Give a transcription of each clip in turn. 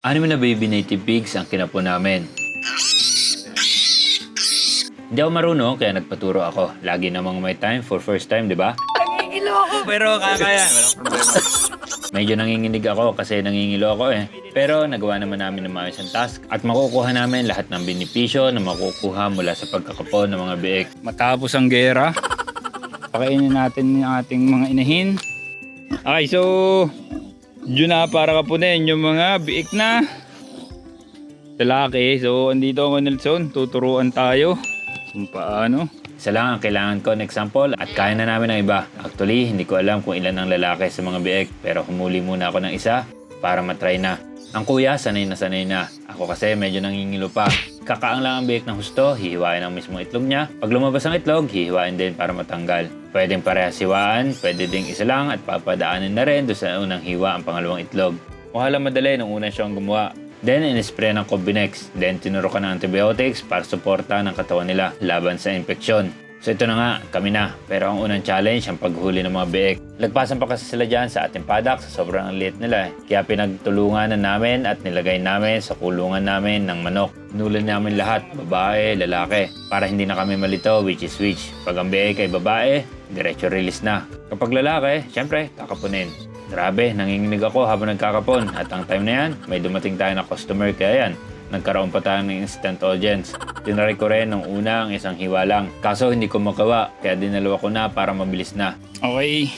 Anim na baby native pigs ang kinapo namin. Hindi ako marunong kaya nagpaturo ako. Lagi namang may time for first time, di ba? Nangingilo ako pero kakaya. Walang problema. Medyo nanginginig ako kasi nangingilo ako eh. Pero nagawa naman namin ng maayos ang task at makukuha namin lahat ng benepisyo na makukuha mula sa pagkakapon ng mga biik. Matapos ang gera, pakainin natin yung ating mga inahin. Okay, so yun na para kapunin yung mga biik na lalaki. So andito ako Nelson, tuturuan tayo kung paano. Isa lang ang kailangan ko ng example at kaya na namin ang iba. Actually, hindi ko alam kung ilan ang lalaki sa mga biik pero humuli muna ako ng isa para matry na. Ang kuya, sanay na. Ako kasi medyo nangingilo pa. Kakaang lang ang biik ng husto, hihiwain ang mismong itlog niya. Pag lumabas ang itlog, hihiwain din para matanggal. Pwedeng parehas hiwaan, pwede ding isa lang at papadaanin na rin doon sa unang hiwa ang pangalawang itlog. Mukha lang madali nung una siyang gumawa. Then, in-spray ng Combinex. Then, tinurukan ng antibiotics para suporta ng katawan nila laban sa infeksyon. So, ito na nga, kami na. Pero ang unang challenge, ang paghuli ng mga biik. Lagpasan pa kasi sila dyan sa ating paddock sa sobrang liit nila. Kaya pinagtulungan na namin at nilagay namin sa kulungan namin ng manok. Nulan namin lahat, babae, lalaki. Para hindi na kami malito which is which. Pag ang biik ay babae, diretso release na. Kapag lalaki, syempre, kakapunin. Grabe, nanginginig ako habang nagkakapon. At ang time na yan, may dumating tayo na customer kaya yan. Nagkaroon pa tayo ng instant audience. Tinry ko rin nung una ang isang hiwa lang. Kaso hindi ko magawa, kaya dinalawa ko na para mabilis na. Okay.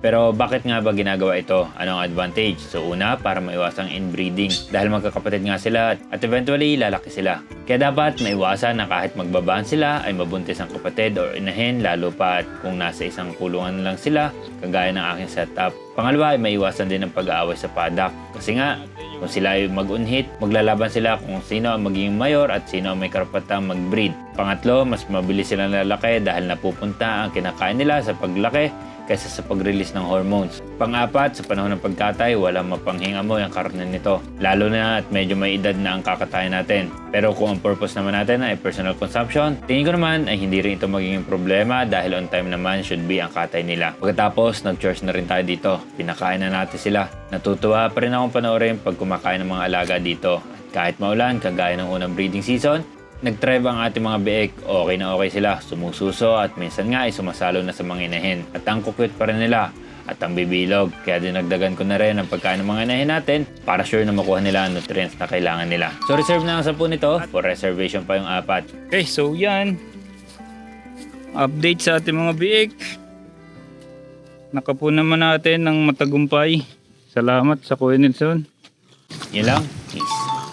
Pero bakit nga ba ginagawa ito? Anong advantage? So una, para maiwasang inbreeding. Dahil magkakapatid nga sila at eventually lalaki sila. Kaya dapat maiwasan na kahit magbabaan sila ay mabuntis ang kapatid o inahin lalo pa at kung nasa isang kulungan lang sila kagaya ng aking setup. Pangalawa ay maiwasan din ang pag-aaway sa paddock. Kasi nga, kung sila ay mag-unhit, maglalaban sila kung sino ang magiging mayor at sino ang may karapatang mag-breed. Pangatlo, mas mabilis silang lalaki dahil napupunta ang kinakain nila sa paglaki kaysa sa pag-release ng hormones. Pang-apat, sa panahon ng pagkatay, walang mapanghingamoy ang karne nito. Lalo na at medyo may edad na ang kakatay natin. Pero kung ang purpose naman natin ay personal consumption, tingin ko naman ay hindi rin ito magiging problema dahil on time naman should be ang katay nila. Pagkatapos, nag-chores na rin tayo dito. Pinakain na natin sila. Natutuwa pa rin akong panoorin pag kumakain ng mga alaga dito. At kahit maulan, kagaya ng unang breeding season, nag-thrive ang ating mga biik, okay na okay sila, sumususo at minsan nga ay sumasalo na sa mga inahin. At ang kukwit pa rin nila at ang bibilog. Kaya dinagdagan ko na rin ang pagkain ng mga inahin natin para sure na makuha nila ang nutrients na kailangan nila. So reserve na ang 10 nito, for reservation pa yung 4. Okay, so yan. Update sa ating mga biik. Nakapo naman natin ng matagumpay. Salamat sa Kuya Nelson. Yun lang. Peace.